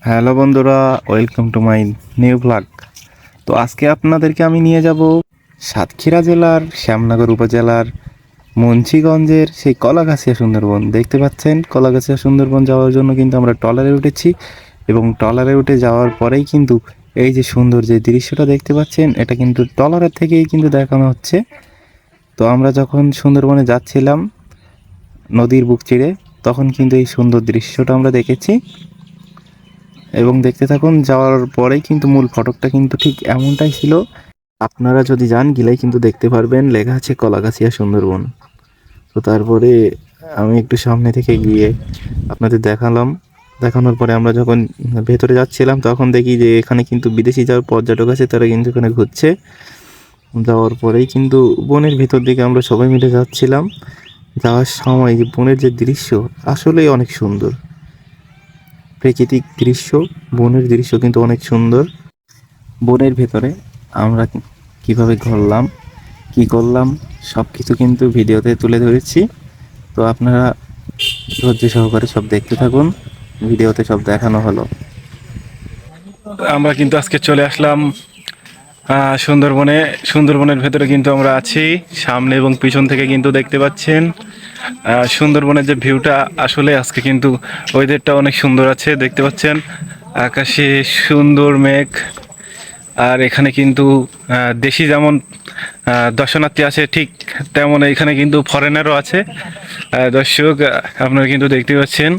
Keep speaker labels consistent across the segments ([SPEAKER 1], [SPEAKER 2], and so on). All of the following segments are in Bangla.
[SPEAKER 1] হ্যালো বন্ধুরা, welcome to my new blog. তো আজকে আপনাদেরকে আমি নিয়ে যাব সাতক্ষীরা জেলার শ্যামনগর উপজেলার মুন্সিগঞ্জের সেই কলাগাছিয়া সুন্দরবন। দেখতে পাচ্ছেন, কলাগাছিয়া সুন্দরবন যাওয়ার জন্য কিন্তু আমরা ট্রলারে উঠেছি এবং ট্রলারে উঠে যাওয়ার পরেই কিন্তু এই যে সুন্দর যে দৃশ্যটা দেখতে পাচ্ছেন, এটা কিন্তু ট্রলারের থেকেই কিন্তু দেখানো হচ্ছে। তো আমরা যখন সুন্দরবনে যাচ্ছিলাম নদীর বুক চিরে, তখন কিন্তু এই সুন্দর দৃশ্যটা আমরা দেখেছি এবং দেখতে থাকুন। যাওয়ার পরেই কিন্তু মূল ফটকটা কিন্তু ঠিক এমনটাই ছিল। আপনারা যদি যান গেলেই কিন্তু দেখতে পারবেন, লেখা আছে কলাগাছিয়া সুন্দরবন। তো তারপরে আমি একটু সামনে থেকে গিয়ে আপনাদের দেখালাম। দেখানোর পরে আমরা যখন ভেতরে যাচ্ছিলাম তখন দেখি যে এখানে কিন্তু বিদেশি যারা পর্যটক আছে তারা কিন্তু এখানে ঘুরছে। যাওয়ার পরেই কিন্তু বনের ভিতর দিকে আমরা সবাই মিলে যাচ্ছিলাম। যাওয়ার সময় যে বনের যে দৃশ্য আসলেই অনেক সুন্দর। প্রাকৃতিক দৃশ্য, বনের দৃশ্য কিন্তু অনেক সুন্দর। বনের ভেতরে আমরা কিভাবে ঘুরলাম, কি করলাম, সব কিছু কিন্তু ভিডিওতে তুলে ধরেছি। তো আপনারা ধৈর্য সহকারে সব দেখতে থাকুন, ভিডিওতে সব দেখানো হলো। আমরা কিন্তু আজকে চলে আসলাম সুন্দরবনে। সুন্দরবনের ভেতরে কিন্তু আমরা আছি, সামনে এবং পিছন থেকে কিন্তু দেখতে পাচ্ছেন সুন্দরবনের যে ভিউটা। আসলে আজকে কিন্তু ওয়েদারটা অনেক সুন্দর আছে, দেখতে পাচ্ছেন আকাশে সুন্দর মেঘ। আর এখানে কিন্তু দেশি যেমন দর্শনার্থী আছে, ঠিক তেমন এখানে কিন্তু ফরেনারও আছে। দর্শক, আপনারা কিন্তু দেখতে পাচ্ছেন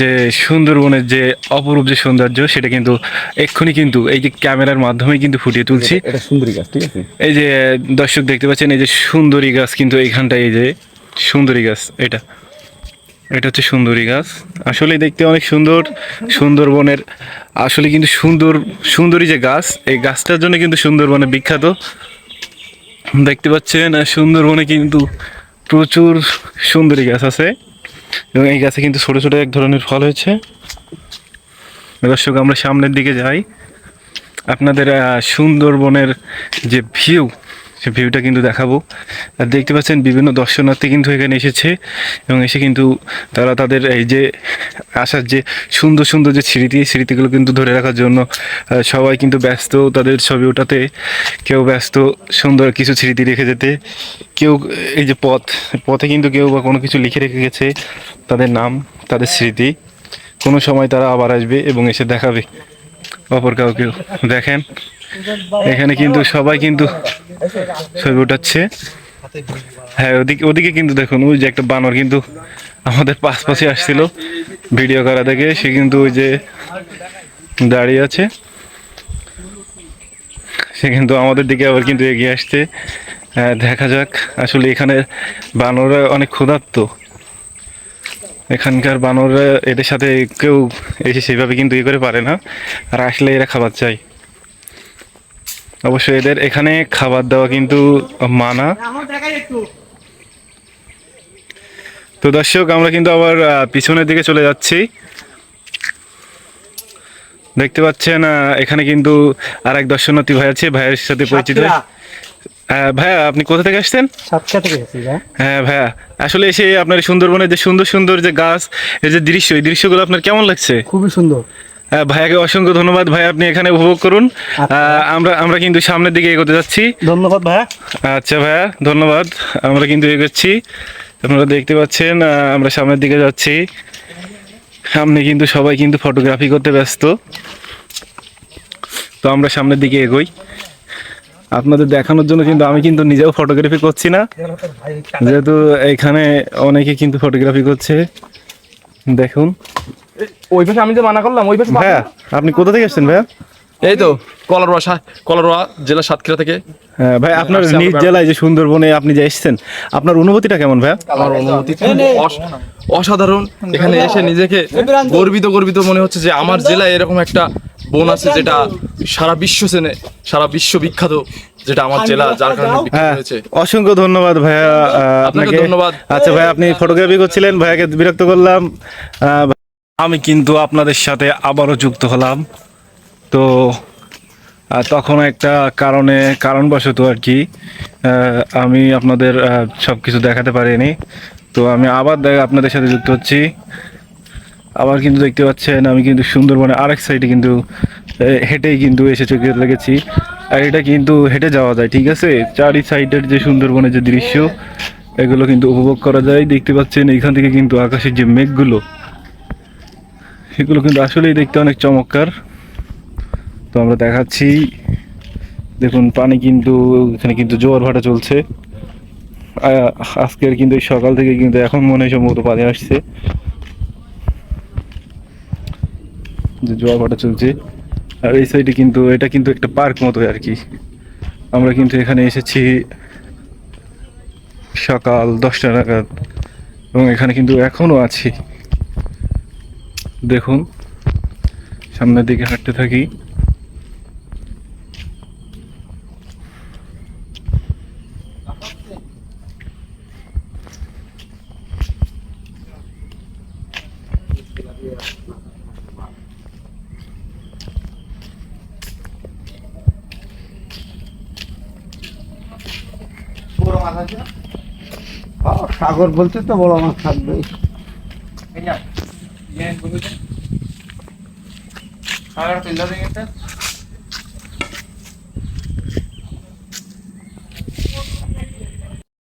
[SPEAKER 1] যে সুন্দরবনের যে অপরূপ যে সৌন্দর্য, সেটা কিন্তু এক্ষুনি কিন্তু এই যে ক্যামেরার মাধ্যমে কিন্তু ফুটিয়ে তুলছি।
[SPEAKER 2] এটা সুন্দরী গাছ, ঠিক আছে।
[SPEAKER 1] এই যে দর্শক দেখতে পাচ্ছেন, এই যে সুন্দরী গাছ কিন্তু এইখানটায়, এই যে সুন্দরী গাছ, এটা এটা হচ্ছে সুন্দরী গাছ। আসলে দেখতে অনেক সুন্দর। সুন্দরবনের আসলে কিন্তু সুন্দরী যে গাছ, এই গাছটার জন্য কিন্তু সুন্দরবনে বিখ্যাত। দেখতে পাচ্ছেন সুন্দরবনে কিন্তু প্রচুর সুন্দরী গাছ আছে এবং এই গাছে কিন্তু ছোট ছোট এক ধরনের ফল হয়েছে। দর্শক, আমরা সামনের দিকে যাই, আপনাদের সুন্দরবনের যে ভিউ, সে ভিউটা কিন্তু দেখাবো। আর দেখতে পাচ্ছেন বিভিন্ন দর্শনার্থী কিন্তু এখানে এসেছে এবং এসে কিন্তু তারা তাদের এই যে আসার যে সুন্দর সুন্দর যে স্মৃতিগুলো কিন্তু ধরে রাখার জন্য সবাই কিন্তু ব্যস্ত তাদের ছবি ওঠাতে। কেউ ব্যস্ত সুন্দর কিছু স্মৃতি রেখে যেতে, কেউ এই যে পথে কিন্তু কেউ বা কোনো কিছু লিখে রেখে গেছে, তাদের নাম, তাদের স্মৃতি। কোনো সময় তারা আবার আসবে এবং এসে দেখাবে অপর কাউকে। দেখেন এখানে কিন্তু সবাই কিন্তু ছবি উঠাচ্ছে। হ্যাঁ, ওদিকে ওদিকে কিন্তু দেখুন, ওই যে একটা বানর কিন্তু আমাদের পাশে আসছিল ভিডিও করা দেখে, সে কিন্তু ওই যে দাঁড়িয়ে আছে, সে কিন্তু আমাদের দিকে আবার কিন্তু এগিয়ে আসছে। দেখা যাক, আসলে এখানে বানররা অনেক ক্ষুধার্ত। এখানকার বানররা এদের সাথে কেউ এসে সেভাবে কিন্তু করে পারে না, আর আসলে এরা খাবার চাই। অবশ্যই এদের এখানে খাবার দেওয়া কিন্তু মানা। তো দর্শক, আমরা কিন্তু আবার পিছনের দিকে চলে যাচ্ছি। দেখতে পাচ্ছেন এখানে কিন্তু আর এক দর্শনার্থী ভাই আছে, ভাইয়ের সাথে পরিচিত। ভাইয়া, আপনি কোথা থেকে আসছেন?
[SPEAKER 2] সাতক্ষীরা থেকে এসেছি।
[SPEAKER 1] হ্যাঁ ভাইয়া, আসলে এসে আপনার সুন্দরবনের যে সুন্দর সুন্দর যে গাছ, এই যে দৃশ্য, এই দৃশ্যগুলো আপনার কেমন লাগছে?
[SPEAKER 2] খুবই সুন্দর।
[SPEAKER 1] ভাইয়াকে অসংখ্য ধন্যবাদ। ভাই, আপনি এখানে উপভোগ করুন। আমরা কিন্তু সামনের দিকে এগোতে যাচ্ছি।
[SPEAKER 2] ধন্যবাদ ভাইয়া।
[SPEAKER 1] আচ্ছা ভাইয়া, ধন্যবাদ। আমরা কিন্তু এগোচ্ছি, আপনারা দেখতে পাচ্ছেন আমরা সামনের দিকে যাচ্ছি। সামনে কিন্তু সবাই কিন্তু ফটোগ্রাফি করতে ব্যস্ত। তো আমরা সামনের দিকে এগোই আপনাদের দেখানোর জন্য। কিন্তু আমি কিন্তু নিজেও ফটোগ্রাফি করছি না, যেহেতু এখানে অনেকে কিন্তু ফটোগ্রাফি করছে। দেখুন
[SPEAKER 2] ওই পাশে আমি যে মানা করলাম, ওই পাশে
[SPEAKER 1] ভাইয়া, আপনি কোথা থেকে আসছেন ভাইয়া?
[SPEAKER 2] এই তো কলারোয়া জেলা সাতক্ষীরা থেকে।
[SPEAKER 1] হ্যাঁ ভাই, আপনার নিজ জেলায় যে সুন্দরবনে আপনি যে এসেছেন, আপনার অনুভূতিটা কেমন ভাইয়া?
[SPEAKER 2] আমার অনুভূতি অসাধারণ। এখানে এসে নিজেকে গর্বিত মনে হচ্ছে যে আমার জেলায় এরকম একটা বন আছে যেটা সারা বিশ্ব বিখ্যাত, যেটা আমার জেলা, যার কারণে বিখ্যাত হয়েছে।
[SPEAKER 1] অসংখ্য ধন্যবাদ ভাইয়া, আপনাকে
[SPEAKER 2] ধন্যবাদ।
[SPEAKER 1] আচ্ছা ভাই, আপনি ফটোগ্রাফি করছিলেন, ভাইয়াকে বিরক্ত করলাম। আমি কিন্তু আপনাদের সাথে আবারও যুক্ত হলাম। তো তখন একটা কারণবশত আর কি আমি আপনাদের সব কিছু দেখাতে পারিনি। তো আমি আবার আপনাদের সাথে যুক্ত হচ্ছি।
[SPEAKER 3] আবার কিন্তু দেখতে পাচ্ছেন আমি কিন্তু সুন্দরবনে আরেক সাইডে কিন্তু হেঁটেই কিন্তু এসে চোখে লেগেছি। আর এটা কিন্তু হেঁটে যাওয়া যায়, ঠিক আছে। চারি সাইডের যে সুন্দরবনের যে দৃশ্য এগুলো কিন্তু উপভোগ করা যায়। দেখতে পাচ্ছেন এইখান থেকে কিন্তু আকাশের যে মেঘগুলো সেগুলো কিন্তু আসলেই দেখতে অনেক চমৎকার। তো আমরা দেখাচ্ছি, দেখুন পানি কিন্তু এখানে কিন্তু জোয়ার ভাটা চলছে। আজকের কিন্তু এই সকাল থেকে কিন্তু এখন মনে হয় সম্ভবত পানি আসছে, যে জোয়ার ভাটা চলছে। আর এই সাইডে কিন্তু এটা কিন্তু একটা পার্ক মতো আর কি। আমরা কিন্তু এখানে এসেছি সকাল 10টা নাগাদ এবং এখানে কিন্তু এখনো আছি। দেখুন সামনের দিকে হাঁটতে থাকি।
[SPEAKER 4] সাগর বলতে তো বড় মাছ থাকবে।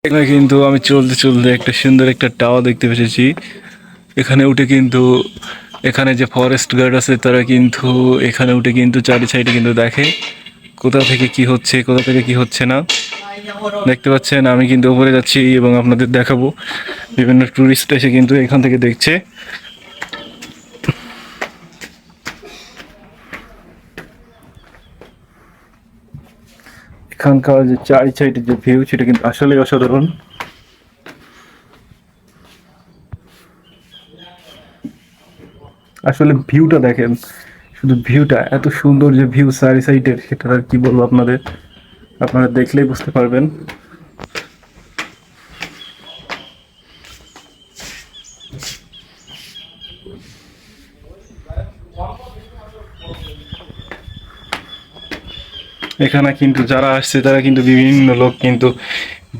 [SPEAKER 3] এখানে কিন্তু আমি চলতে চলতে একটা সুন্দর একটা টাওয়ার দেখতে পেয়েছি। এখানে উঠে কিন্তু এখানে যে ফরেস্ট গার্ড আছে তারা কিন্তু এখানে উঠে কিন্তু চারি সাইডে কিন্তু দেখে কোথা থেকে কি হচ্ছে, কোথা থেকে কি হচ্ছে না। দেখতে পাচ্ছেন আমি কিন্তু উপরে যাচ্ছি এবং আপনাদের দেখাবো। বিভিন্ন টুরিস্ট এসে কিন্তু এখান থেকে দেখছে। এখানকার যে চারি সাইডের যে ভিউ সেটা কিন্তু আসলেই অসাধারণ। আসলে ভিউটা দেখেন, শুধু ভিউটা এত সুন্দর, যে ভিউ চারি সাইডের সেটা আর কি বলবো আপনাদের, আপনারা দেখলেই বুঝতে পারবেন। এখানে কিন্তু যারা আসছে তারা কিন্তু বিভিন্ন লোক কিন্তু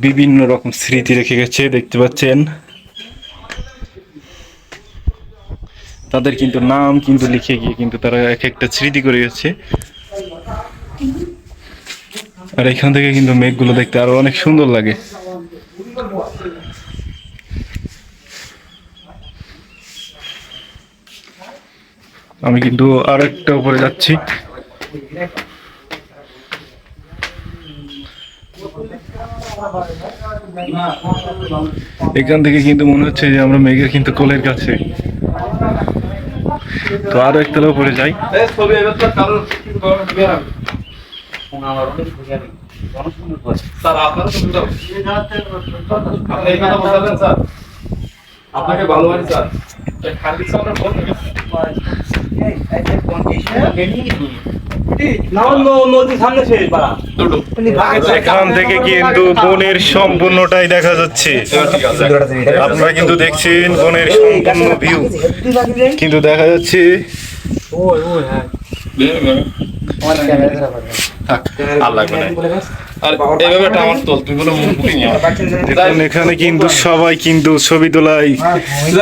[SPEAKER 3] বিভিন্ন রকম স্মৃতি রেখে গেছে, দেখতে পাচ্ছেন। তাদের কিন্তু নাম কিন্তু লিখে গিয়ে কিন্তু তারা এক একটা স্মৃতি করে গেছে। আর এখান থেকে কিন্তু মেঘগুলো দেখতে আরো অনেক সুন্দর লাগে। আমি কিন্তু আর একটা উপরে যাচ্ছি। এখান থেকে কিন্তু মনে হচ্ছে যে আমরা মেঘের কিন্তু কোলের কাছে। তো আরো একতলা উপরে যাই।
[SPEAKER 2] আপনাকে ভালোবাসি স্যার।
[SPEAKER 3] এখান থেকে কিন্তু বনের সম্পূর্ণটাই দেখা যাচ্ছে। আপনারা কিন্তু দেখছেন বনের সম্পূর্ণ ভিউ কিন্তু দেখা যাচ্ছে। দেখুন এখানে কিন্তু সবাই কিন্তু ছবি তোলায়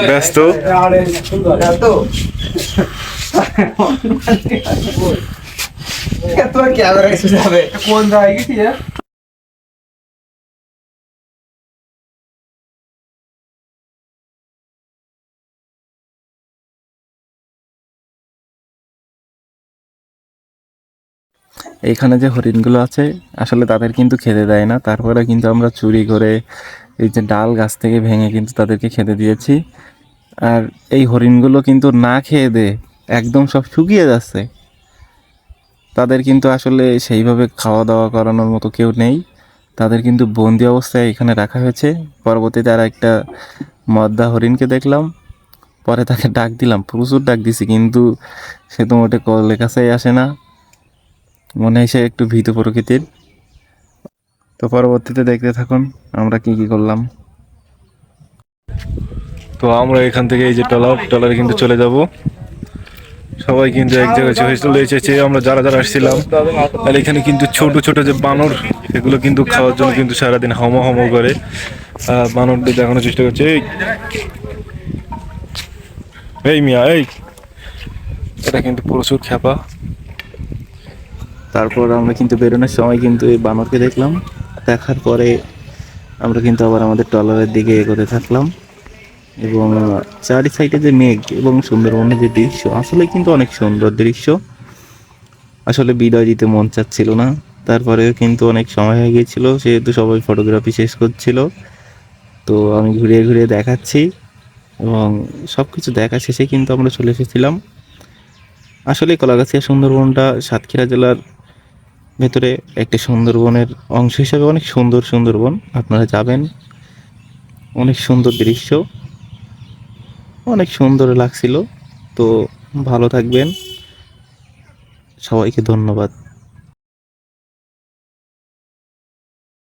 [SPEAKER 3] ব্যস্ত।
[SPEAKER 4] কোন জায়গায়
[SPEAKER 1] এইখানে যে হরিণগুলো আছে আসলে তাদের কিন্তু খেতে দেয় না, তারপরে কিন্তু আমরা চুরি করে এই যে ডাল গাছ থেকে ভেঙে কিন্তু তাদেরকে খেতে দিয়েছি। আর এই হরিণগুলো কিন্তু না খেয়ে দে একদম সব শুকিয়ে যাচ্ছে। তাদের কিন্তু আসলে সেইভাবে খাওয়া দাওয়া করানোর মতো কেউ নেই। তাদের কিন্তু বন্দি অবস্থায় এখানে রাখা হয়েছে। পরবর্তীতে আর একটা মদ্দা হরিণকে দেখলাম, পরে তাকে ডাক দিলাম, প্রচুর ডাক দিছি, কিন্তু সে তো মোটে কলের কাছেই আসে না। মনে হয় সে একটু ভীত প্রকৃতির। তো পরবর্তীতে দেখতে থাকুন আমরা কি কি করলাম।
[SPEAKER 3] তো আমরা এখান থেকে এই যে ট্রলারে কিন্তু চলে যাব। সবাই কিন্তু এক জায়গায় চলে এসেছে। আমরা যারা যারা আসছিলাম, আর এখানে কিন্তু ছোট ছোট যে বানর এগুলো কিন্তু খাওয়ার জন্য কিন্তু সারাদিন হম হম করে বানরদের দেখানোর চেষ্টা করছে। এই মিয়া এই, এটা কিন্তু প্রচুর খ্যাপা।
[SPEAKER 1] তারপর আমরা কিন্তু বেরোনোর সময় কিন্তু এই বানরকে দেখলাম, দেখার পরে আমরা কিন্তু আবার আমাদের ট্রলারের দিকে এগোতে থাকলাম। এবং চারি সাইডে যে মেঘ এবং সুন্দরবনের যে দৃশ্য, আসলে কিন্তু অনেক সুন্দর দৃশ্য। আসলে বিদায় দিতে মন চাচ্ছিল না, তারপরেও কিন্তু অনেক সময় হয়ে গিয়েছিল, সেহেতু সবাই ফটোগ্রাফি শেষ করছিল। তো আমি ঘুরিয়ে ঘুরিয়ে দেখাচ্ছি এবং সব কিছু দেখা শেষে কিন্তু আমরা চলে এসেছিলাম। আসলে কলাগাছিয়া সুন্দরবনটা সাতক্ষীরা জেলার ভেতরে একটি সুন্দরবনের অংশ হিসাবে অনেক সুন্দর সুন্দরবন। আপনারা যাবেন, অনেক সুন্দর দৃশ্য, অনেক সুন্দর লাগছিল। তো ভালো থাকবেন, সবাইকে ধন্যবাদ।